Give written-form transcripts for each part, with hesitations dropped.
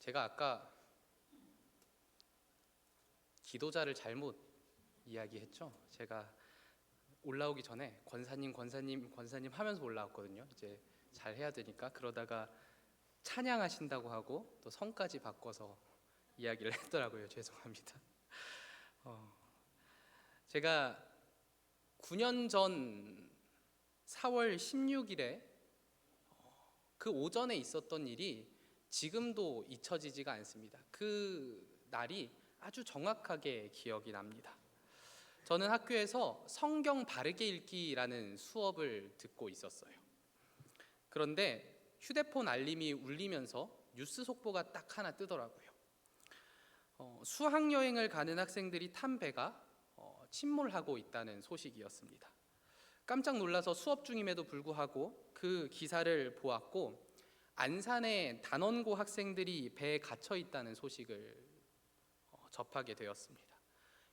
제가 아까 기도자를 잘못 이야기했죠. 제가 올라오기 전에 권사님 하면서 올라왔거든요. 이제 잘 해야 되니까. 그러다가 찬양하신다고 하고 또 성까지 바꿔서 이야기를 했더라고요. 죄송합니다. 제가 9년 전 4월 16일에 그 오전에 있었던 일이 지금도 잊혀지지가 않습니다. 그 날이 아주 정확하게 기억이 납니다. 저는 학교에서 성경 바르게 읽기라는 수업을 듣고 있었어요. 그런데 휴대폰 알림이 울리면서 뉴스 속보가 딱 하나 뜨더라고요. 수학여행을 가는 학생들이 탄 배가 침몰하고 있다는 소식이었습니다. 깜짝 놀라서 수업 중임에도 불구하고 그 기사를 보았고, 안산의 단원고 학생들이 배에 갇혀 있다는 소식을 접하게 되었습니다.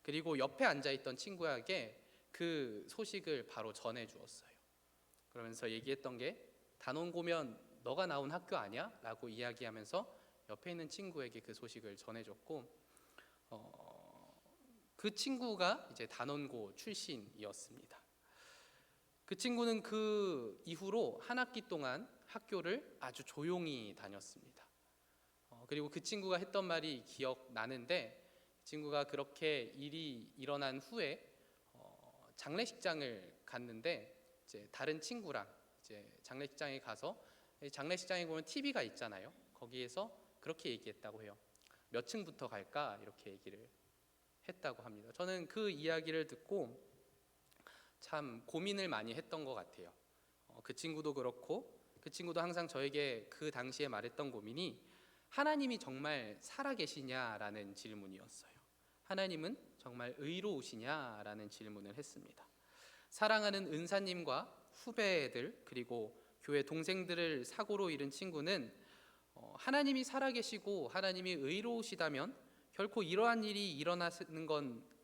그리고 옆에 앉아있던 친구에게 그 소식을 바로 전해주었어요. 그러면서 얘기했던 게, 단원고면 너가 나온 학교 아니야? 라고 이야기하면서 옆에 있는 친구에게 그 소식을 전해줬고, 그 친구가 이제 단원고 출신이었습니다. 그 친구는 그 이후로 한 학기 동안 학교를 아주 조용히 다녔습니다. 그리고 그 친구가 했던 말이 기억나는데, 친구가 그렇게 일이 일어난 후에 장례식장을 갔는데, 이제 다른 친구랑 이제 장례식장에 가서, 장례식장에 보면 TV가 있잖아요. 거기에서 그렇게 얘기했다고 해요. 몇 층부터 갈까? 이렇게 얘기를 했다고 합니다. 저는 그 이야기를 듣고 참 고민을 많이 했던 것 같아요. 그 친구도 그렇고, 그 친구도 항상 저에게 그 당시에 말했던 고민이 하나님이 정말 살아계시냐라는 질문이었어요. 하나님은 정말 의로우시냐라는 질문을 했습니다. 사랑하는 은사님과 후배들, 그리고 교회 동생들을 사고로 잃은 친구는 하나님이 살아계시고 하나님이 의로우시다면 결코 이러한 일이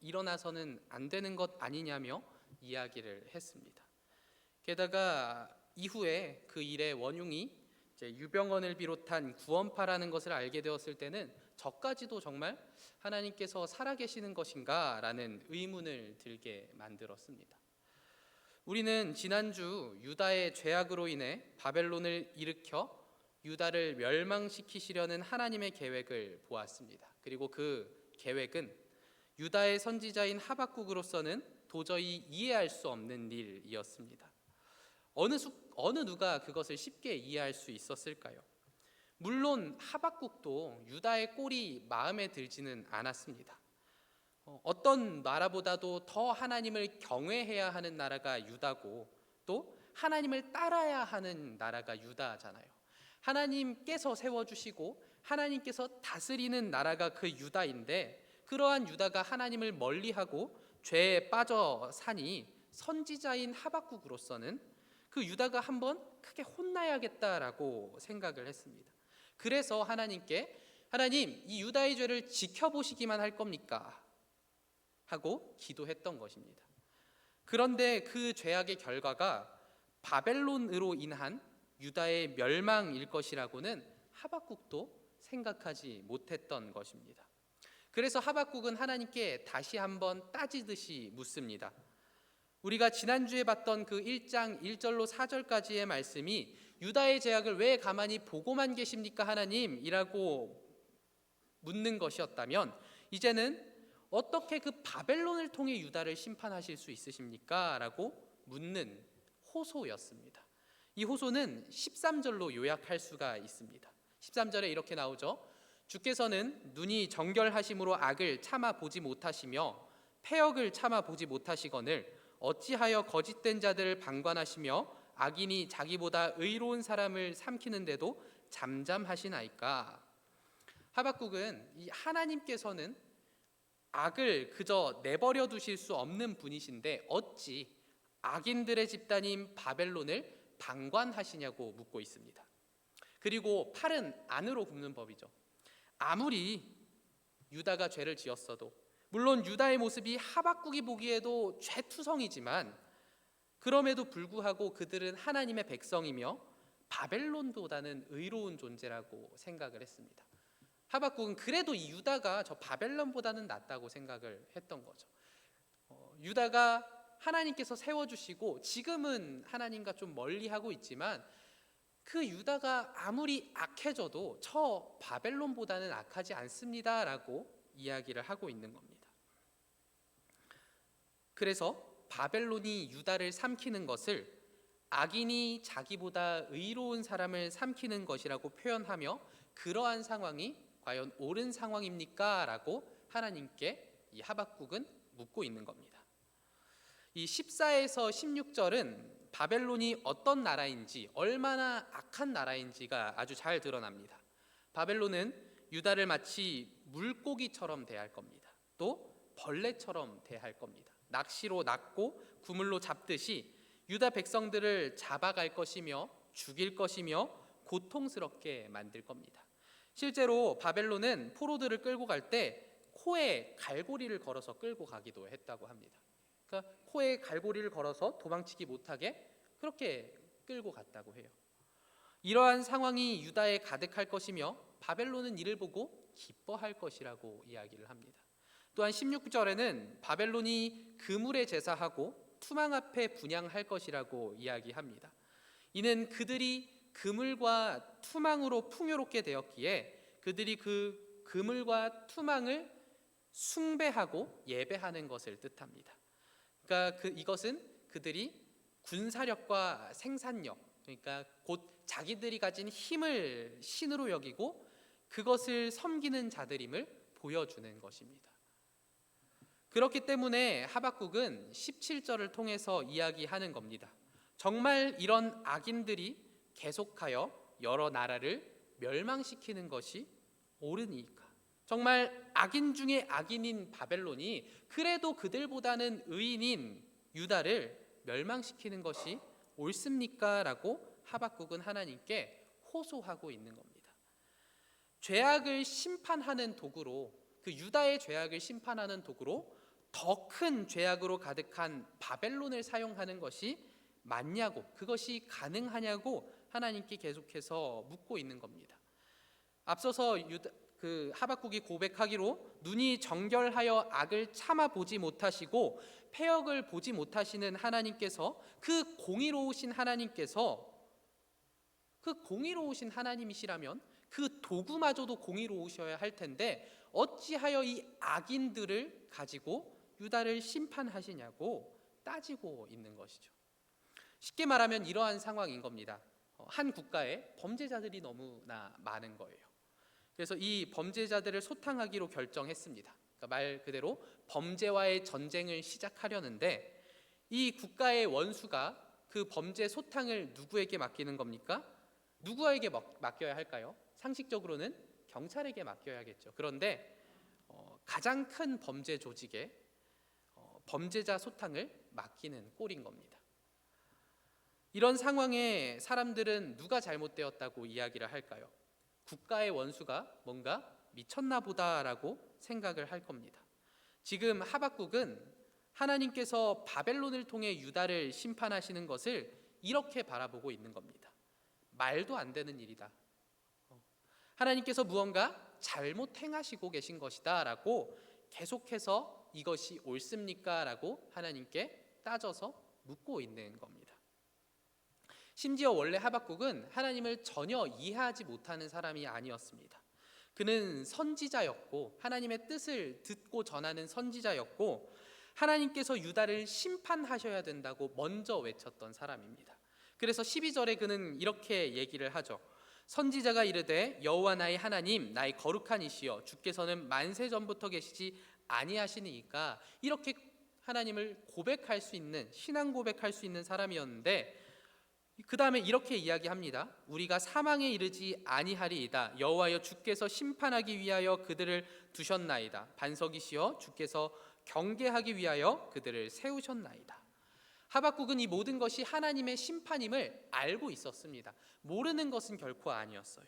일어나서는 안 되는 것 아니냐며 이야기를 했습니다. 게다가 이후에 그 일의 원흉이 이제 유병언을 비롯한 구원파라는 것을 알게 되었을 때는 저까지도 정말 하나님께서 살아계시는 것인가 라는 의문을 들게 만들었습니다. 우리는 지난주 유다의 죄악으로 인해 바벨론을 일으켜 유다를 멸망시키시려는 하나님의 계획을 보았습니다. 그리고 그 계획은 유다의 선지자인 하박국으로서는 도저히 이해할 수 없는 일이었습니다. 어느 누가 그것을 쉽게 이해할 수 있었을까요? 물론 하박국도 유다의 꼴이 마음에 들지는 않았습니다. 어떤 나라보다도 더 하나님을 경외해야 하는 나라가 유다고, 또 하나님을 따라야 하는 나라가 유다잖아요. 하나님께서 세워주시고 하나님께서 다스리는 나라가 그 유다인데, 그러한 유다가 하나님을 멀리하고 죄에 빠져 사니 선지자인 하박국으로서는 그 유다가 한번 크게 혼나야겠다라고 생각을 했습니다. 그래서 하나님께, 하나님, 이 유다의 죄를 지켜보시기만 할 겁니까? 하고 기도했던 것입니다. 그런데 그 죄악의 결과가 바벨론으로 인한 유다의 멸망일 것이라고는 하박국도 생각하지 못했던 것입니다. 그래서 하박국은 하나님께 다시 한번 따지듯이 묻습니다. 우리가 지난주에 봤던 그 1장 1절로 4절까지의 말씀이 유다의 죄악을 왜 가만히 보고만 계십니까 하나님? 이라고 묻는 것이었다면, 이제는 어떻게 그 바벨론을 통해 유다를 심판하실 수 있으십니까? 라고 묻는 호소였습니다. 이 호소는 13절로 요약할 수가 있습니다. 13절에 이렇게 나오죠. 주께서는 눈이 정결하심으로 악을 참아 보지 못하시며 패역을 참아 보지 못하시거늘 어찌하여 거짓된 자들을 방관하시며 악인이 자기보다 의로운 사람을 삼키는데도 잠잠하시나이까. 하박국은 이 하나님께서는 악을 그저 내버려 두실 수 없는 분이신데 어찌 악인들의 집단인 바벨론을 방관하시냐고 묻고 있습니다. 그리고 팔은 안으로 굽는 법이죠. 아무리 유다가 죄를 지었어도, 물론 유다의 모습이 하박국이 보기에도 죄투성이지만, 그럼에도 불구하고 그들은 하나님의 백성이며 바벨론보다는 의로운 존재라고 생각을 했습니다. 하박국은 그래도 이 유다가 저 바벨론보다는 낫다고 생각을 했던 거죠. 유다가 하나님께서 세워주시고 지금은 하나님과 좀 멀리하고 있지만 그 유다가 아무리 악해져도 저 바벨론보다는 악하지 않습니다라고 이야기를 하고 있는 겁니다. 그래서 바벨론이 유다를 삼키는 것을 악인이 자기보다 의로운 사람을 삼키는 것이라고 표현하며 그러한 상황이 과연 옳은 상황입니까? 라고 하나님께 이 하박국은 묻고 있는 겁니다. 이 14에서 16절은 바벨론이 어떤 나라인지, 얼마나 악한 나라인지가 아주 잘 드러납니다. 바벨론은 유다를 마치 물고기처럼 대할 겁니다. 또 벌레처럼 대할 겁니다. 낚시로 낚고 구물로 잡듯이 유다 백성들을 잡아갈 것이며 죽일 것이며 고통스럽게 만들 겁니다. 실제로 바벨론은 포로들을 끌고 갈 때 코에 갈고리를 걸어서 끌고 가기도 했다고 합니다. 그러니까 코에 갈고리를 걸어서 도망치기 못하게 그렇게 끌고 갔다고 해요. 이러한 상황이 유다에 가득할 것이며 바벨론은 이를 보고 기뻐할 것이라고 이야기를 합니다. 또한 16절에는 바벨론이 그물에 제사하고 투망 앞에 분향할 것이라고 이야기합니다. 이는 그들이 그물과 투망으로 풍요롭게 되었기에 그들이 그 그물과 투망을 숭배하고 예배하는 것을 뜻합니다. 그러니까 이것은 그들이 군사력과 생산력, 그러니까 곧 자기들이 가진 힘을 신으로 여기고 그것을 섬기는 자들임을 보여주는 것입니다. 그렇기 때문에 하박국은 17절을 통해서 이야기하는 겁니다. 정말 이런 악인들이 계속하여 여러 나라를 멸망시키는 것이 옳으니까, 정말 악인 중에 악인인 바벨론이 그래도 그들보다는 의인인 유다를 멸망시키는 것이 옳습니까? 라고 하박국은 하나님께 호소하고 있는 겁니다. 죄악을 심판하는 도구로, 그 유다의 죄악을 심판하는 도구로 더 큰 죄악으로 가득한 바벨론을 사용하는 것이 맞냐고, 그것이 가능하냐고 하나님께 계속해서 묻고 있는 겁니다. 앞서서 하박국이 고백하기로 눈이 정결하여 악을 참아 보지 못하시고 패역을 보지 못하시는 하나님께서, 그 공의로우신 하나님이시라면 그 도구마저도 공의로우셔야 할 텐데 어찌하여 이 악인들을 가지고 유다를 심판하시냐고 따지고 있는 것이죠. 쉽게 말하면 이러한 상황인 겁니다. 한 국가에 범죄자들이 너무나 많은 거예요. 그래서 이 범죄자들을 소탕하기로 결정했습니다. 그러니까 말 그대로 범죄와의 전쟁을 시작하려는데 이 국가의 원수가 그 범죄 소탕을 누구에게 맡기는 겁니까? 누구에게 맡겨야 할까요? 상식적으로는 경찰에게 맡겨야겠죠. 그런데 가장 큰 범죄 조직에 범죄자 소탕을 맡기는 꼴인 겁니다. 이런 상황에 사람들은 누가 잘못되었다고 이야기를 할까요? 국가의 원수가 뭔가 미쳤나 보다라고 생각을 할 겁니다. 지금 하박국은 하나님께서 바벨론을 통해 유다를 심판하시는 것을 이렇게 바라보고 있는 겁니다. 말도 안 되는 일이다. 하나님께서 무언가 잘못 행하시고 계신 것이다 라고 계속해서 이것이 옳습니까? 라고 하나님께 따져서 묻고 있는 겁니다. 심지어 원래 하박국은 하나님을 전혀 이해하지 못하는 사람이 아니었습니다. 그는 선지자였고 하나님의 뜻을 듣고 전하는 선지자였고 하나님께서 유다를 심판하셔야 된다고 먼저 외쳤던 사람입니다. 그래서 12절에 그는 이렇게 얘기를 하죠. 선지자가 이르되 여호와 나의 하나님 나의 거룩한 이시여 주께서는 만세 전부터 계시지 아니하시니까, 이렇게 하나님을 고백할 수 있는, 신앙 고백할 수 있는 사람이었는데 그 다음에 이렇게 이야기합니다. 우리가 사망에 이르지 아니하리이다. 여호와여 주께서 심판하기 위하여 그들을 두셨나이다. 반석이시여 주께서 경계하기 위하여 그들을 세우셨나이다. 하박국은 이 모든 것이 하나님의 심판임을 알고 있었습니다. 모르는 것은 결코 아니었어요.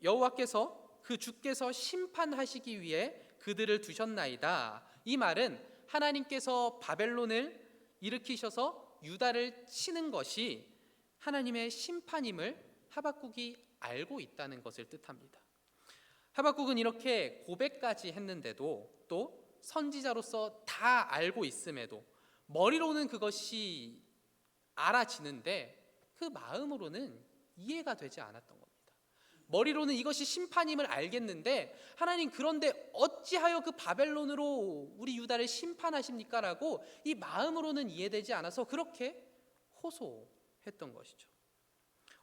여호와께서 그 주께서 심판하시기 위해 그들을 두셨나이다. 이 말은 하나님께서 바벨론을 일으키셔서 유다를 치는 것이 하나님의 심판임을 하박국이 알고 있다는 것을 뜻합니다. 하박국은 이렇게 고백까지 했는데도, 또 선지자로서 다 알고 있음에도 머리로는 그것이 알아지는데 그 마음으로는 이해가 되지 않았던 겁니다. 머리로는 이것이 심판임을 알겠는데, 하나님 그런데 어찌하여 그 바벨론으로 우리 유다를 심판하십니까? 라고 이 마음으로는 이해되지 않아서 그렇게 호소했던 것이죠.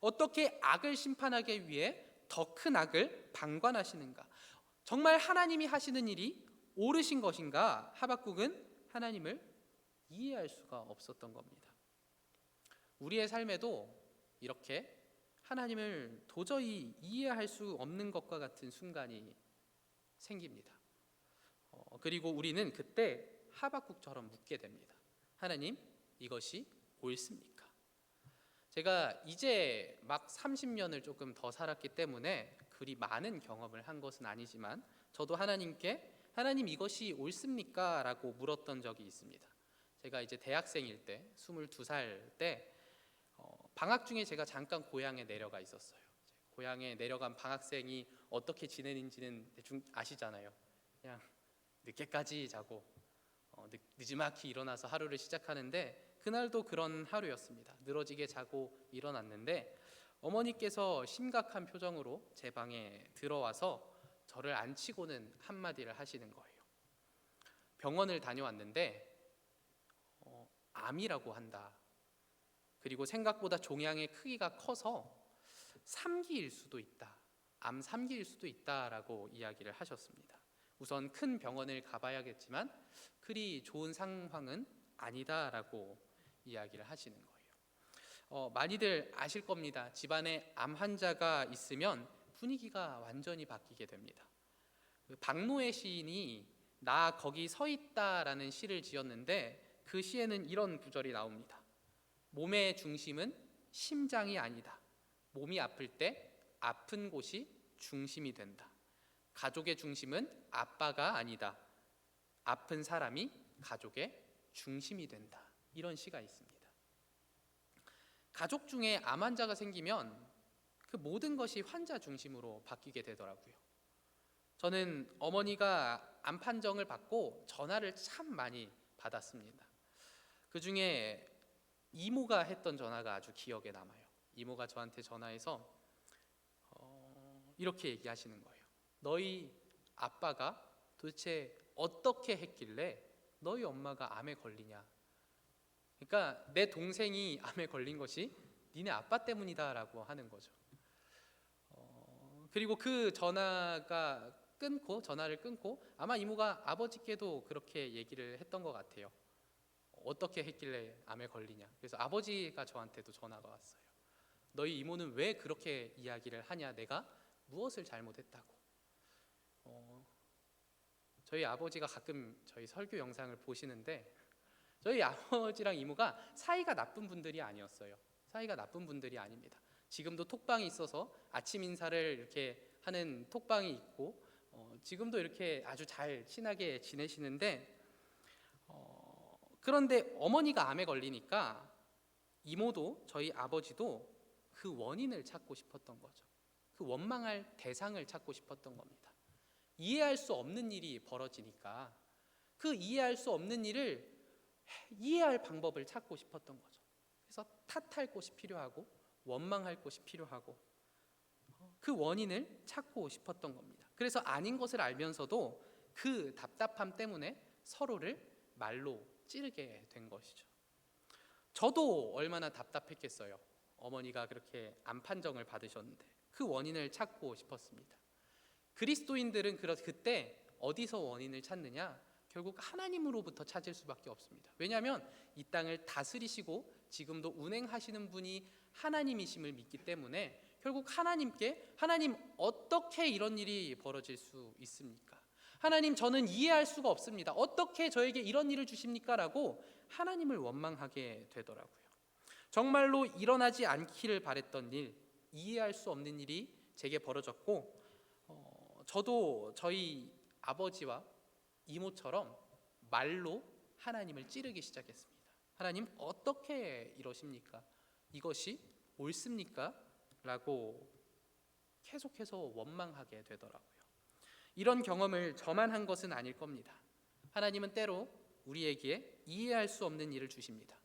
어떻게 악을 심판하기 위해 더 큰 악을 방관하시는가? 정말 하나님이 하시는 일이 옳으신 것인가? 하박국은 하나님을 이해할 수가 없었던 겁니다. 우리의 삶에도 이렇게 하나님을 도저히 이해할 수 없는 것과 같은 순간이 생깁니다. 그리고 우리는 그때 하박국처럼 묻게 됩니다. 하나님, 이것이 옳습니까? 제가 이제 막 30년을 조금 더 살았기 때문에 그리 많은 경험을 한 것은 아니지만, 저도 하나님께 하나님 이것이 옳습니까? 라고 물었던 적이 있습니다. 제가 이제 대학생일 때 22살 때 방학 중에 제가 잠깐 고향에 내려가 있었어요. 고향에 내려간 방학생이 어떻게 지내는지는 대충 아시잖아요. 그냥 늦게까지 자고 늦지막히 일어나서 하루를 시작하는데, 그날도 그런 하루였습니다. 늘어지게 자고 일어났는데 어머니께서 심각한 표정으로 제 방에 들어와서 저를 앉히고는 한마디를 하시는 거예요. 병원을 다녀왔는데 암이라고 한다. 그리고 생각보다 종양의 크기가 커서 3기일 수도 있다. 암 3기일 수도 있다라고 이야기를 하셨습니다. 우선 큰 병원을 가봐야겠지만 그리 좋은 상황은 아니다라고 이야기를 하시는 거예요. 많이들 아실 겁니다. 집안에 암 환자가 있으면 분위기가 완전히 바뀌게 됩니다. 박노해 시인이 나 거기 서 있다라는 시를 지었는데, 그 시에는 이런 구절이 나옵니다. 몸의 중심은 심장이 아니다. 몸이 아플 때 아픈 곳이 중심이 된다. 가족의 중심은 아빠가 아니다. 아픈 사람이 가족의 중심이 된다. 이런 시가 있습니다. 가족 중에 암 환자가 생기면 그 모든 것이 환자 중심으로 바뀌게 되더라고요. 저는 어머니가 암 판정을 받고 전화를 참 많이 받았습니다. 그 중에 이모가 했던 전화가 아주 기억에 남아요. 이모가 저한테 전화해서 이렇게 얘기하시는 거예요. 너희 아빠가 도대체 어떻게 했길래 너희 엄마가 암에 걸리냐? 그러니까 내 동생이 암에 걸린 것이 니네 아빠 때문이다라고 하는 거죠. 그리고 그 전화를 끊고 아마 이모가 아버지께도 그렇게 얘기를 했던 것 같아요. 어떻게 했길래 암에 걸리냐. 그래서 아버지가 저한테도 전화가 왔어요. 너희 이모는 왜 그렇게 이야기를 하냐. 내가 무엇을 잘못했다고. 저희 아버지가 가끔 저희 설교 영상을 보시는데, 저희 아버지랑 이모가 사이가 나쁜 분들이 아니었어요. 사이가 나쁜 분들이 아닙니다. 지금도 톡방이 있어서 아침 인사를 이렇게 하는 톡방이 있고, 지금도 이렇게 아주 잘 친하게 지내시는데, 그런데 어머니가 암에 걸리니까 이모도 저희 아버지도 그 원인을 찾고 싶었던 거죠. 그 원망할 대상을 찾고 싶었던 겁니다. 이해할 수 없는 일이 벌어지니까 그 이해할 수 없는 일을 이해할 방법을 찾고 싶었던 거죠. 그래서 탓할 곳이 필요하고 원망할 곳이 필요하고 그 원인을 찾고 싶었던 겁니다. 그래서 아닌 것을 알면서도 그 답답함 때문에 서로를 말로 찌르게 된 것이죠. 저도 얼마나 답답했겠어요. 어머니가 그렇게 암 판정을 받으셨는데 그 원인을 찾고 싶었습니다. 그리스도인들은 그때 어디서 원인을 찾느냐? 결국 하나님으로부터 찾을 수밖에 없습니다. 왜냐하면 이 땅을 다스리시고 지금도 운행하시는 분이 하나님이심을 믿기 때문에 결국 하나님께, 하나님 어떻게 이런 일이 벌어질 수 있습니까? 하나님 저는 이해할 수가 없습니다. 어떻게 저에게 이런 일을 주십니까? 라고 하나님을 원망하게 되더라고요. 정말로 일어나지 않기를 바랬던 일, 이해할 수 없는 일이 제게 벌어졌고, 저도 저희 아버지와 이모처럼 말로 하나님을 찌르기 시작했습니다. 하나님 어떻게 이러십니까? 이것이 옳습니까? 라고 계속해서 원망하게 되더라고요. 이런 경험을 저만 한 것은 아닐 겁니다. 하나님은 때로 우리에게 이해할 수 없는 일을 주십니다.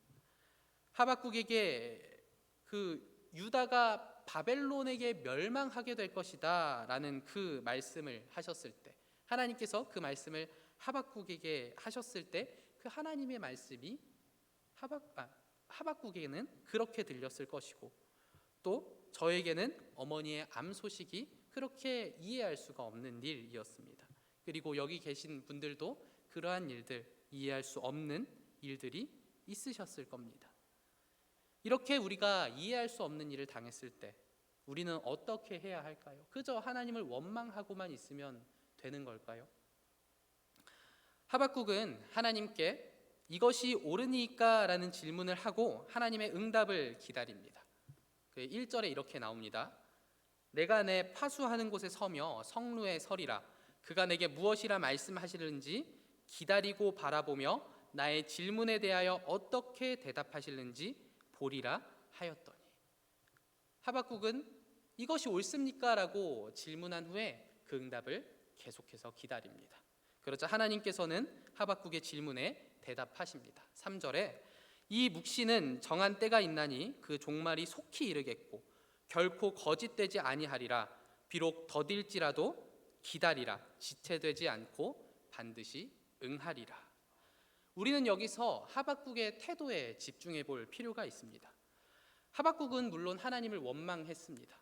하박국에게 그 유다가 바벨론에게 멸망하게 될 것이다 라는 그 말씀을 하셨을 때, 하나님께서 그 말씀을 하박국에게 하셨을 때 그 하나님의 말씀이 하박국에게는 그렇게 들렸을 것이고, 또 저에게는 어머니의 암 소식이 그렇게 이해할 수가 없는 일이었습니다. 그리고 여기 계신 분들도 그러한 일들, 이해할 수 없는 일들이 있으셨을 겁니다. 이렇게 우리가 이해할 수 없는 일을 당했을 때 우리는 어떻게 해야 할까요? 그저 하나님을 원망하고만 있으면 되는 걸까요? 하박국은 하나님께 이것이 옳으니까 라는 질문을 하고 하나님의 응답을 기다립니다. 1절에 이렇게 나옵니다. 내가 내 파수하는 곳에 서며 성루에 서리라. 그가 내게 무엇이라 말씀하시는지 기다리고 바라보며 나의 질문에 대하여 어떻게 대답하실는지 보리라 하였더니, 하박국은 이것이 옳습니까? 라고 질문한 후에 그 응답을 계속해서 기다립니다. 그러자 하나님께서는 하박국의 질문에 대답하십니다. 3절에 이 묵시는 정한 때가 있나니 그 종말이 속히 이르겠고 결코 거짓되지 아니하리라. 비록 더딜지라도 기다리라. 지체되지 않고 반드시 응하리라. 우리는 여기서 하박국의 태도에 집중해 볼 필요가 있습니다. 하박국은 물론 하나님을 원망했습니다.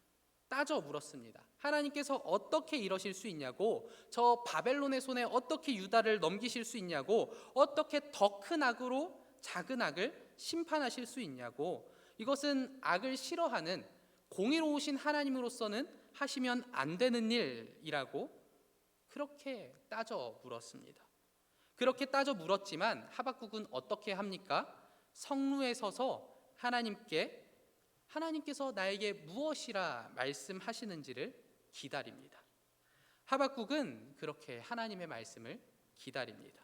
따져 물었습니다. 하나님께서 어떻게 이러실 수 있냐고, 저 바벨론의 손에 어떻게 유다를 넘기실 수 있냐고, 어떻게 더 큰 악으로 작은 악을 심판하실 수 있냐고, 이것은 악을 싫어하는 공의로우신 하나님으로서는 하시면 안 되는 일이라고 그렇게 따져 물었습니다. 그렇게 따져 물었지만 하박국은 어떻게 합니까? 성루에 서서 하나님께서 나에게 무엇이라 말씀하시는지를 기다립니다. 하박국은 그렇게 하나님의 말씀을 기다립니다.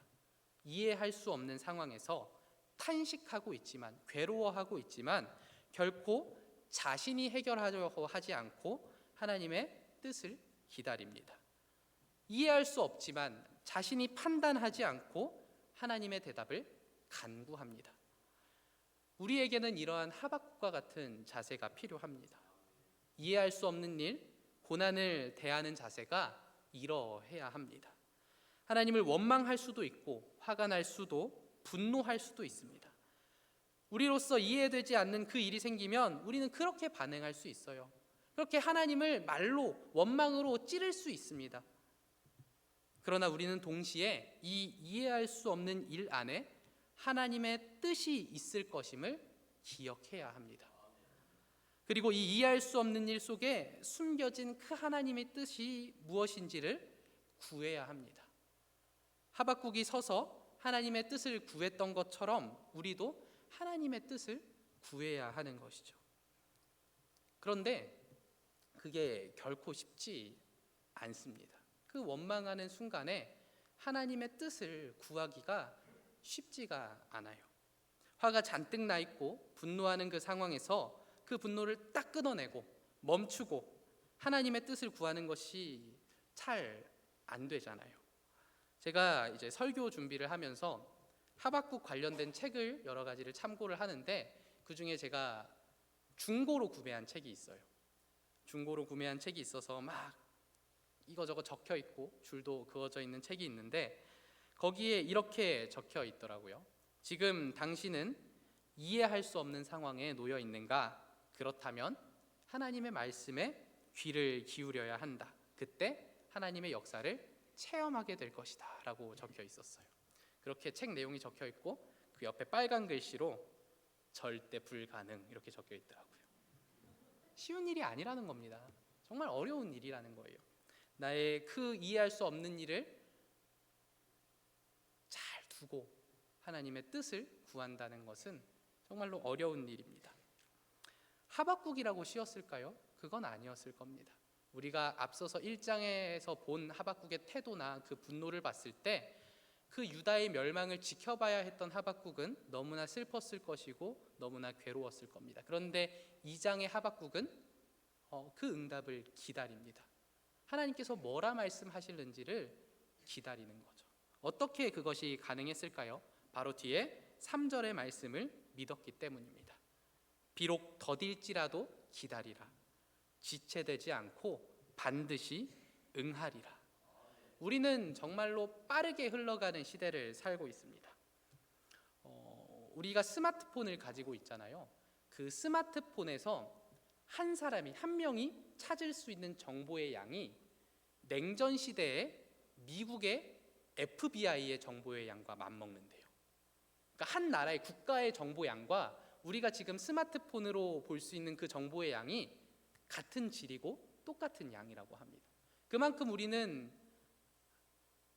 이해할 수 없는 상황에서 탄식하고 있지만, 괴로워하고 있지만 결코 자신이 해결하려고 하지 않고 하나님의 뜻을 기다립니다. 이해할 수 없지만 자신이 판단하지 않고 하나님의 대답을 간구합니다. 우리에게는 이러한 하박국과 같은 자세가 필요합니다. 이해할 수 없는 일, 고난을 대하는 자세가 이러해야 합니다. 하나님을 원망할 수도 있고 화가 날 수도, 분노할 수도 있습니다. 우리로서 이해되지 않는 그 일이 생기면 우리는 그렇게 반응할 수 있어요. 그렇게 하나님을 말로, 원망으로 찌를 수 있습니다. 그러나 우리는 동시에 이 이해할 수 없는 일 안에 하나님의 뜻이 있을 것임을 기억해야 합니다. 그리고 이 이해할 수 없는 일 속에 숨겨진 그 하나님의 뜻이 무엇인지를 구해야 합니다. 하박국이 서서 하나님의 뜻을 구했던 것처럼 우리도 하나님의 뜻을 구해야 하는 것이죠. 그런데 그게 결코 쉽지 않습니다. 그 원망하는 순간에 하나님의 뜻을 구하기가 쉽지가 않아요. 화가 잔뜩 나 있고 분노하는 그 상황에서 그 분노를 딱 끊어내고 멈추고 하나님의 뜻을 구하는 것이 잘 안 되잖아요. 제가 이제 설교 준비를 하면서 하박국 관련된 책을 여러 가지를 참고를 하는데, 그 중에 제가 중고로 구매한 책이 있어요. 중고로 구매한 책이 있어서 막 이거저거 적혀 있고 줄도 그어져 있는 책이 있는데, 거기에 이렇게 적혀 있더라고요. 지금 당신은 이해할 수 없는 상황에 놓여 있는가? 그렇다면 하나님의 말씀에 귀를 기울여야 한다. 그때 하나님의 역사를 체험하게 될 것이다 라고 적혀 있었어요. 그렇게 책 내용이 적혀 있고 그 옆에 빨간 글씨로 절대 불가능 이렇게 적혀 있더라고요. 쉬운 일이 아니라는 겁니다. 정말 어려운 일이라는 거예요. 나의 그 이해할 수 없는 일을 잘 두고 하나님의 뜻을 구한다는 것은 정말로 어려운 일입니다. 하박국이라고 쉬웠을까요? 그건 아니었을 겁니다. 우리가 앞서서 1장에서 본 하박국의 태도나 그 분노를 봤을 때 그 유다의 멸망을 지켜봐야 했던 하박국은 너무나 슬펐을 것이고 너무나 괴로웠을 겁니다. 그런데 2장의 하박국은 그 응답을 기다립니다. 하나님께서 뭐라 말씀하실는지를 기다리는 거죠. 어떻게 그것이 가능했을까요? 바로 뒤에 3절의 말씀을 믿었기 때문입니다. 비록 더딜지라도 기다리라. 지체되지 않고 반드시 응하리라. 우리는 정말로 빠르게 흘러가는 시대를 살고 있습니다. 우리가 스마트폰을 가지고 있잖아요. 그 스마트폰에서 한 사람이, 한 명이 찾을 수 있는 정보의 양이 냉전 시대에 미국의 FBI의 정보의 양과 맞먹는데요. 그러니까 한 나라의 국가의 정보 양과 우리가 지금 스마트폰으로 볼 수 있는 그 정보의 양이 같은 질이고 똑같은 양이라고 합니다. 그만큼 우리는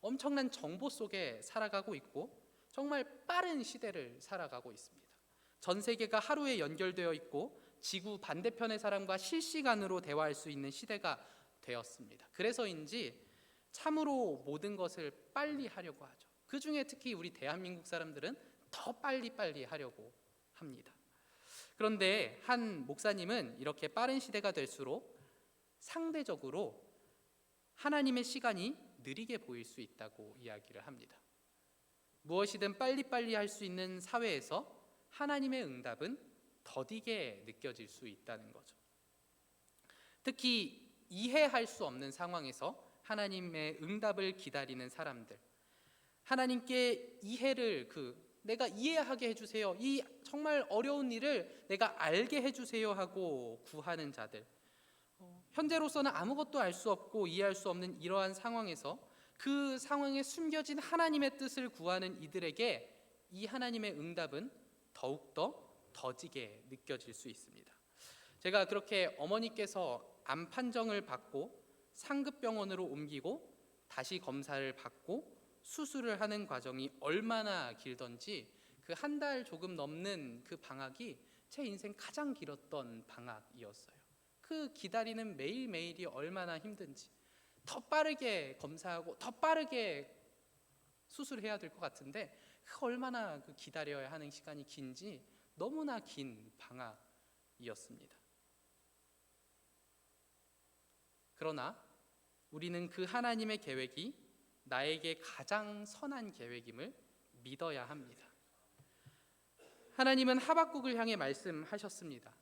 엄청난 정보 속에 살아가고 있고 정말 빠른 시대를 살아가고 있습니다. 전 세계가 하루에 연결되어 있고 지구 반대편의 사람과 실시간으로 대화할 수 있는 시대가 되었습니다. 그래서인지 참으로 모든 것을 빨리 하려고 하죠. 그 중에 특히 우리 대한민국 사람들은 더 빨리 하려고 합니다. 그런데 한 목사님은 이렇게 빠른 시대가 될수록 상대적으로 하나님의 시간이 느리게 보일 수 있다고 이야기를 합니다. 무엇이든 빨리빨리 할 수 있는 사회에서 하나님의 응답은 더디게 느껴질 수 있다는 거죠. 특히 이해할 수 없는 상황에서 하나님의 응답을 기다리는 사람들, 하나님께 이해를 내가 이해하게 해주세요, 이 정말 어려운 일을 내가 알게 해주세요 하고 구하는 자들, 현재로서는 아무것도 알 수 없고 이해할 수 없는 이러한 상황에서 그 상황에 숨겨진 하나님의 뜻을 구하는 이들에게 이 하나님의 응답은 더욱더 더디게 느껴질 수 있습니다. 제가 그렇게 어머니께서 암 판정을 받고 상급병원으로 옮기고 다시 검사를 받고 수술을 하는 과정이 얼마나 길던지 그 한 달 조금 넘는 그 방학이 제 인생 가장 길었던 방학이었어요. 그 기다리는 매일매일이 얼마나 힘든지, 더 빠르게 검사하고 더 빠르게 수술해야 될 것 같은데 얼마나 그 기다려야 하는 시간이 긴지 너무나 긴 방학이었습니다. 그러나 우리는 그 하나님의 계획이 나에게 가장 선한 계획임을 믿어야 합니다. 하나님은 하박국을 향해 말씀하셨습니다.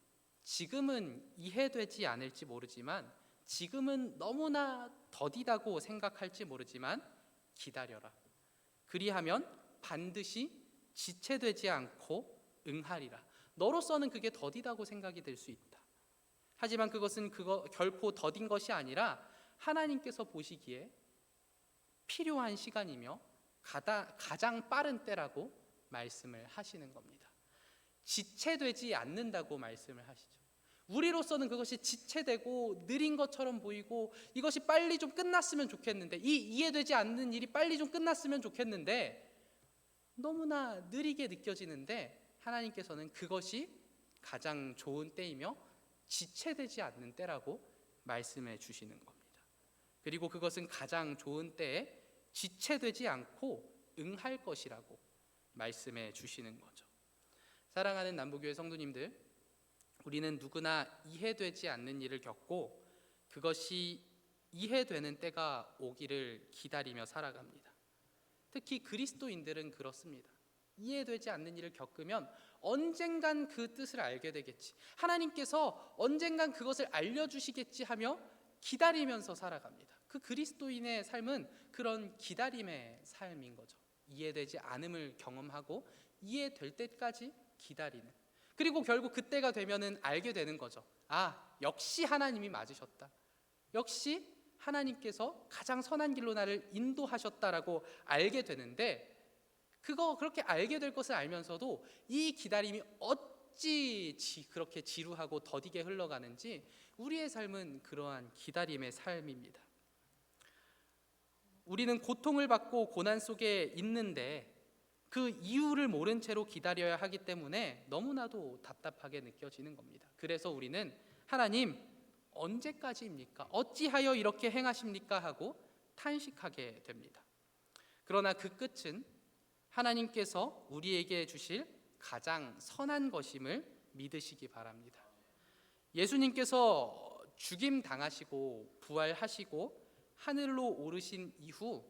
지금은 이해되지 않을지 모르지만, 지금은 너무나 더디다고 생각할지 모르지만 기다려라. 그리하면 반드시 지체되지 않고 응하리라. 너로서는 그게 더디다고 생각이 될 수 있다. 하지만 그것은 결코 더딘 것이 아니라 하나님께서 보시기에 필요한 시간이며 가장 빠른 때라고 말씀을 하시는 겁니다. 지체되지 않는다고 말씀을 하시죠. 우리로서는 그것이 지체되고 느린 것처럼 보이고 이것이 빨리 좀 끝났으면 좋겠는데, 이 이해되지 않는 일이 빨리 좀 끝났으면 좋겠는데 너무나 느리게 느껴지는데 하나님께서는 그것이 가장 좋은 때이며 지체되지 않는 때라고 말씀해 주시는 겁니다. 그리고 그것은 가장 좋은 때에 지체되지 않고 응할 것이라고 말씀해 주시는 거죠. 사랑하는 남부교회 성도님들, 우리는 누구나 이해되지 않는 일을 겪고 그것이 이해되는 때가 오기를 기다리며 살아갑니다. 특히 그리스도인들은 그렇습니다. 이해되지 않는 일을 겪으면 언젠간 그 뜻을 알게 되겠지, 하나님께서 언젠간 그것을 알려주시겠지 하며 기다리면서 살아갑니다. 그 그리스도인의 삶은 그런 기다림의 삶인 거죠. 이해되지 않음을 경험하고 이해될 때까지 기다리는, 그리고 결국 그때가 되면은 알게 되는 거죠. 아, 역시 하나님이 맞으셨다. 역시 하나님께서 가장 선한 길로 나를 인도하셨다라고 알게 되는데, 그렇게 알게 될 것을 알면서도 이 기다림이 어찌 그렇게 지루하고 더디게 흘러가는지, 우리의 삶은 그러한 기다림의 삶입니다. 우리는 고통을 받고 고난 속에 있는데 그 이유를 모른 채로 기다려야 하기 때문에 너무나도 답답하게 느껴지는 겁니다. 그래서 우리는 하나님, 언제까지입니까? 어찌하여 이렇게 행하십니까? 하고 탄식하게 됩니다. 그러나 그 끝은 하나님께서 우리에게 주실 가장 선한 것임을 믿으시기 바랍니다. 예수님께서 죽임 당하시고 부활하시고 하늘로 오르신 이후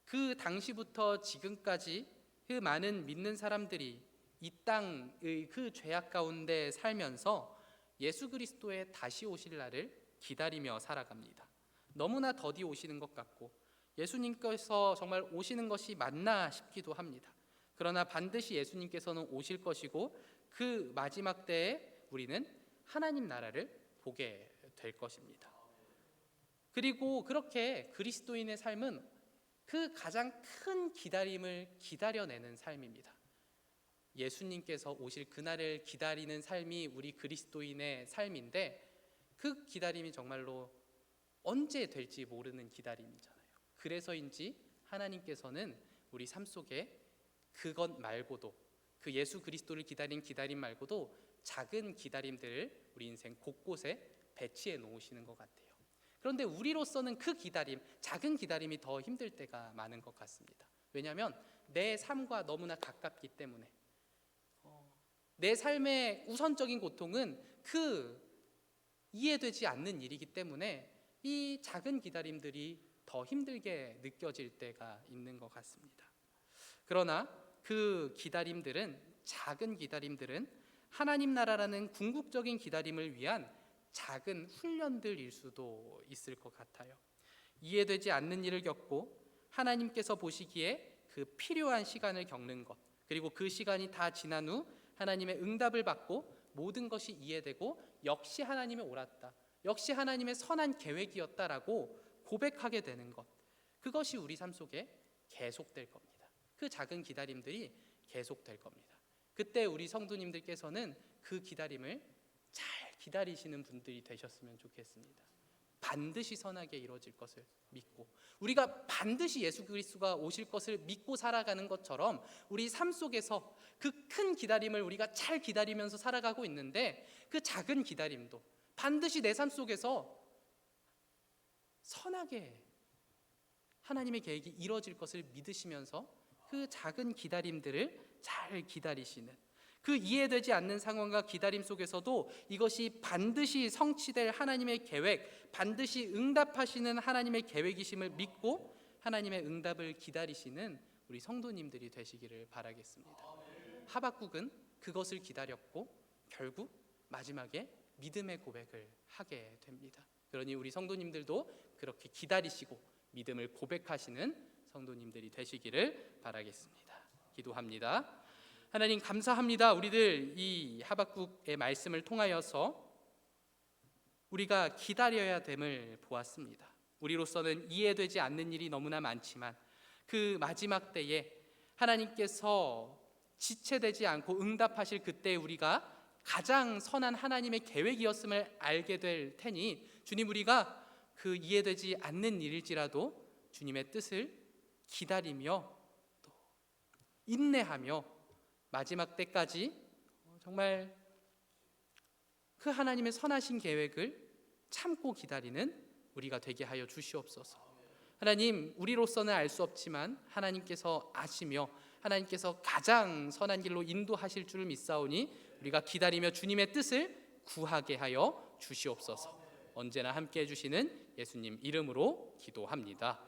그 당시부터 지금까지 그 많은 믿는 사람들이 이 땅의 그 죄악 가운데 살면서 예수 그리스도의 다시 오실 날을 기다리며 살아갑니다. 너무나 더디 오시는 것 같고 예수님께서 정말 오시는 것이 맞나 싶기도 합니다. 그러나 반드시 예수님께서는 오실 것이고 그 마지막 때에 우리는 하나님 나라를 보게 될 것입니다. 그리고 그렇게 그리스도인의 삶은 그 가장 큰 기다림을 기다려내는 삶입니다. 예수님께서 오실 그날을 기다리는 삶이 우리 그리스도인의 삶인데 그 기다림이 정말로 언제 될지 모르는 기다림이잖아요. 그래서인지 하나님께서는 우리 삶 속에 그것 말고도, 그 예수 그리스도를 기다린 기다림 말고도 작은 기다림들을 우리 인생 곳곳에 배치해 놓으시는 것 같아요. 그런데 우리로서는 그 기다림, 작은 기다림이 더 힘들 때가 많은 것 같습니다. 왜냐하면 내 삶과 너무나 가깝기 때문에 내 삶의 우선적인 고통은 그 이해되지 않는 일이기 때문에 이 작은 기다림들이 더 힘들게 느껴질 때가 있는 것 같습니다. 그러나 그 기다림들은, 작은 기다림들은 하나님 나라라는 궁극적인 기다림을 위한 작은 훈련들일 수도 있을 것 같아요. 이해되지 않는 일을 겪고 하나님께서 보시기에 그 필요한 시간을 겪는 것, 그리고 그 시간이 다 지난 후 하나님의 응답을 받고 모든 것이 이해되고 역시 하나님의 옳았다, 역시 하나님의 선한 계획이었다라고 고백하게 되는 것, 그것이 우리 삶 속에 계속될 겁니다. 그 작은 기다림들이 계속될 겁니다. 그때 우리 성도님들께서는 그 기다림을 잘 기다리시는 분들이 되셨으면 좋겠습니다. 반드시 선하게 이루어질 것을 믿고, 우리가 반드시 예수 그리스도가 오실 것을 믿고 살아가는 것처럼 우리 삶 속에서 그 큰 기다림을 우리가 잘 기다리면서 살아가고 있는데, 그 작은 기다림도 반드시 내 삶 속에서 선하게 하나님의 계획이 이루어질 것을 믿으시면서 그 작은 기다림들을 잘 기다리시는, 그 이해되지 않는 상황과 기다림 속에서도 이것이 반드시 성취될 하나님의 계획, 반드시 응답하시는 하나님의 계획이심을 믿고 하나님의 응답을 기다리시는 우리 성도님들이 되시기를 바라겠습니다. 하박국은 그것을 기다렸고 결국 마지막에 믿음의 고백을 하게 됩니다. 그러니 우리 성도님들도 그렇게 기다리시고 믿음을 고백하시는 성도님들이 되시기를 바라겠습니다. 기도합니다. 하나님 감사합니다. 우리들 이 하박국의 말씀을 통하여서 우리가 기다려야 됨을 보았습니다. 우리로서는 이해되지 않는 일이 너무나 많지만 그 마지막 때에 하나님께서 지체되지 않고 응답하실 그때 우리가 가장 선한 하나님의 계획이었음을 알게 될 테니, 주님, 우리가 그 이해되지 않는 일일지라도 주님의 뜻을 기다리며 또 인내하며 마지막 때까지 정말 그 하나님의 선하신 계획을 참고 기다리는 우리가 되게 하여 주시옵소서. 하나님, 우리로서는 알 수 없지만 하나님께서 아시며 하나님께서 가장 선한 길로 인도하실 줄 믿사오니 우리가 기다리며 주님의 뜻을 구하게 하여 주시옵소서. 언제나 함께 해주시는 예수님 이름으로 기도합니다.